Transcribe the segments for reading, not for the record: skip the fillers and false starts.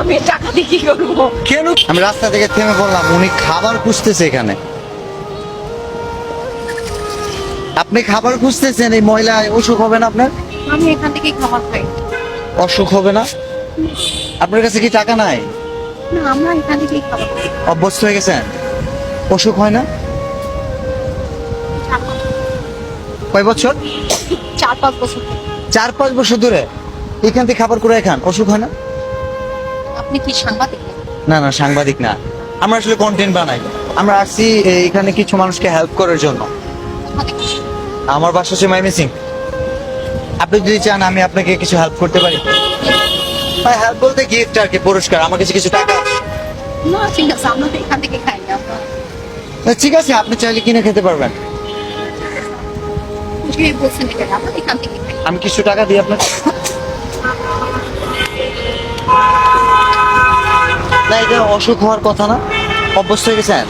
আমি টাকা দিয়ে কি করবো? কেন? আমি রাস্তা থেকে থেমে বললাম উনি খাবার খুঁজতেছে এখানে। আপনি খাবার খুঁজতেছেন, এই মহিলা অসুখ হবে না আপনার? আমি এখান থেকেই খাবার খাই। অসুখ হবে না? আপনার কাছে কি টাকা নাই? না, আমরা এখান থেকেই খাবার খাই। অভ্যস্ত হয়ে গেছেন, অসুখ হয় না? কয় বছর? 4-5 বছর থেকে। 4-5 বছর ধরে এখান থেকে খাবার করে খান, অসুখ হয় না? আপনি কি সাংবাদিক? না না, সাংবাদিক না, আমরা আসলে কন্টেন্ট বানাই। আমরা আসছি এখানে কিছু মানুষকে হেল্প করার জন্য। আমার বাসা হচ্ছে ময়মনসিং। আপনি যদি চান আমি আপনাকে কিছু হেল্প করতে পারি। হেল্প বলতে গিফট আর কি, পুরস্কার। আমার কাছে কিছু টাকা আছে। না ঠিক আছে, আমরা তো এখান থেকে খাই। আমরা ঠিক আছে, আপনি চাইলে কিনে খেতে পারবেন। যে বলছেন এটা আমরা এখান থেকে খাই। আমি কিছু টাকা দিই আপনাকে। না, এটা অসুখ হওয়ার কথা না, অভ্যস্ত হয়ে গেছেন।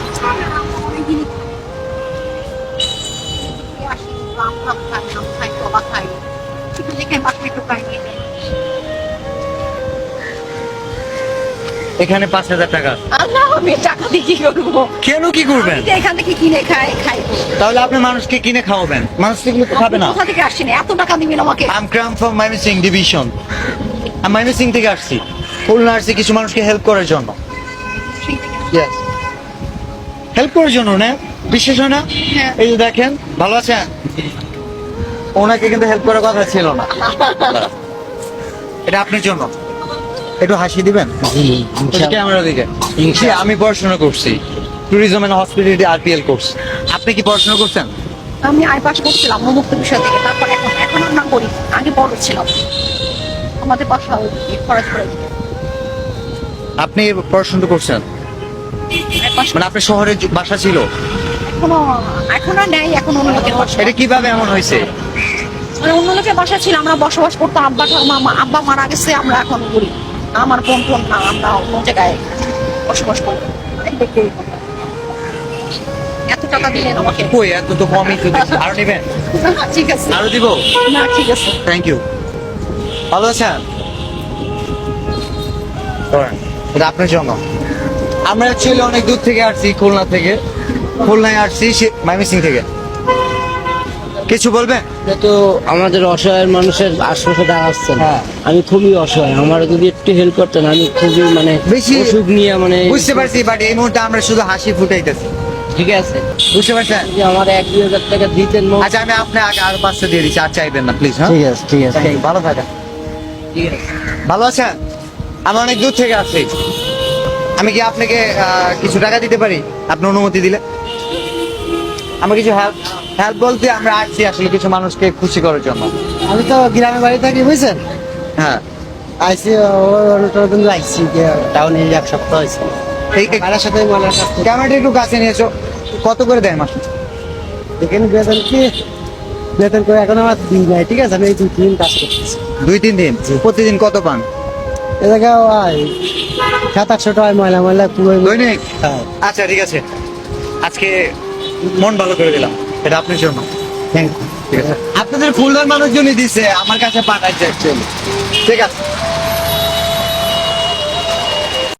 এখানে 5,000 টাকা। আল্লাহ, আমি টাকা দিয়ে কি করবো? কেন কি করবেন? আমি তো এখান থেকে কিনে খাই। তাহলে আপনি মানুষকে কিনে খাওয়াবেন, মানুষ এগুলো তো খাবে না। কোথা থেকে আসছেন? এত টাকা দিবেন আমাকে? I am from Mymensingh division. আমি ময়মনসিং থেকে আসছি, খুলনা আসছি কিছু মানুষকে হেল্প করার জন্য। ইয়েস, হেল্প করার জন্য না, বিশেষ হয় না? হ্যাঁ। এই যে দেখেন, ভালো আছেন? ওনাকে কিন্তু হেল্প করার কথা ছিল না। এটা আপনার জন্য, একটু হাসি দিবেন ক্যামেরার দিকে। জি, আমি পড়াশোনা করছি tourism and hospitality RPL course. আপনি কি পড়াশোনা করছেন? আমি আই পাস করছিলাম মুক্ত বিষয় থেকে। তারপর এখন আমরা করি। আগে বড় ছিলাম, আমাদের বাসা খরচ করে আপনি পড়াশোনা করছেন মানে আপনার শহরে বাসা ছিল? এখনো নেই, এখন অন্য লোকের বাসা। এটা কিভাবে এমন হয়েছে? মানে অন্য লোকের বাসা ছিল, আমরা বসবাস করতাম। আব্বা মারা গেছে, আমরা এখন করি। আমার বোন না, আমরা অন্য জায়গায় বসবাস করি। এই দেখে এত টাকা দিলেন আমাকে? কই, এত তো কমই তো দিচ্ছি। আরো নেবেন? না, ঠিক আছে। আরো দিব? না, ঠিক আছে। Thank you. ভালো আছেন? এটা আপনার জন্য। আমরা অ্যাকচুয়ালি অনেক দূর থেকে আসছি, খুলনা থেকে। খুলনায় আসছি ময়মনসিং থেকে। কিছু বলবেন? তো আমাদের অসহায় মানুষের আশেপাশে দাঁড়াচ্ছেন। হ্যাঁ। আমি খুবই অসহায়, আমার যদি একটু হেল্প করতেন। আমি খুবই বেশি অসুখ নিয়ে বুঝতে পারছি, বাট এই মুহূর্তে আমরা শুধু হাসি ফুটাইতেছি। ঠিক আছে, বুঝতে পারছেন? যদি আমার 1-2 হাজার টাকা দিতেন। আচ্ছা, আমি আপনি আগে আরো 500 দিয়ে দিচ্ছি, আর চাইবেন না প্লিজ। হ্যাঁ, ঠিক আছে, ঠিক আছে, ভালো থাকেন। ঠিক আছে। ভালো আছেন? আমি অনেক দূর থেকে আসছি। আমি কি আপনাকে কিছু টাকা দিতে পারি, আপনি অনুমতি দিলে? আমার কিছু হেল্প বলতে আমরা আসছি আসলে কিছু মানুষকে খুশি করার জন্য। আমি তো গ্রামে বাড়ি থাকি, বুঝছেন? হ্যাঁ, আইসি লাগছি টাউনে 1 সপ্তাহ হয়েছে। এই ভাড়ার সাথে ময়লার কাজ করি। ক্যামেরাটা একটু কাছে নিয়েছো। কত করে দেয় মাসে? এখানে বেতন করে এখন আমার দিন নাই, ঠিক আছে? আমি এই 2-3 দিন কাজ করতেছি। 2-3 দিন? প্রতিদিন কত পান? এ জায়গায় 700-800 টাকায় ময়লা পুরো দৈনিক? হ্যাঁ। আচ্ছা, ঠিক আছে, আজকে মন ভালো করে দিলাম, এটা আপনার জন্য। Thank you. ঠিক আছে, আপনাদের খুলনার মানুষজনই দিছে, আমার কাছে পাঠাইছে অ্যাকচুয়ালি। ঠিক আছে।